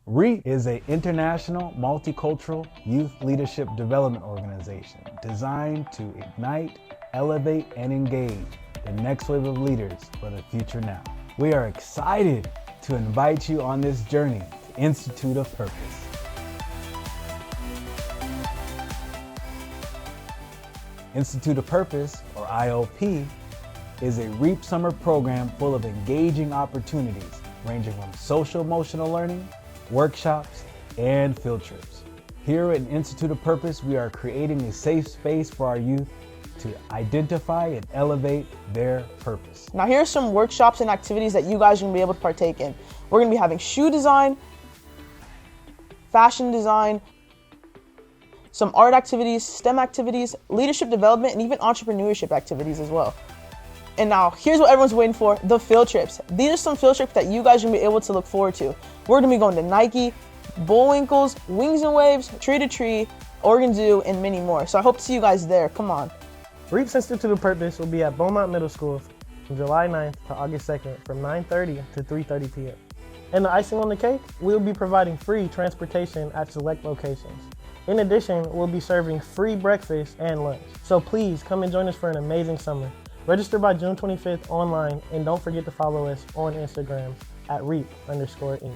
REAP is an international multicultural youth leadership development organization designed to ignite, elevate, and engage the next wave of leaders for the future now. We are excited to invite you on this journey to Institute of Purpose. Institute of Purpose, or IOP, is a REAP summer program full of engaging opportunities ranging from social emotional learning, workshops, and field trips. Here at Institute of Purpose, we are creating a safe space for our youth to identify and elevate their purpose. Now here are some workshops and activities that you guys are gonna be able to partake in. We're gonna be having shoe design, fashion design, some art activities, STEM activities, leadership development, and even entrepreneurship activities as well. And now here's what everyone's waiting for, the field trips. These are some field trips that you guys are gonna be able to look forward to. We're gonna be going to Nike, Bullwinkles, Wings and Waves, Tree to Tree, Oregon Zoo, and many more. So I hope to see you guys there, come on. REAP's Institute of Purpose will be at Beaumont Middle School from July 9th to August 2nd from 9:30 to 3:30 p.m. And the icing on the cake, we'll be providing free transportation at select locations. In addition, we'll be serving free breakfast and lunch. So please come and join us for an amazing summer. Register by June 25th online, and don't forget to follow us on Instagram at REAP_Inc.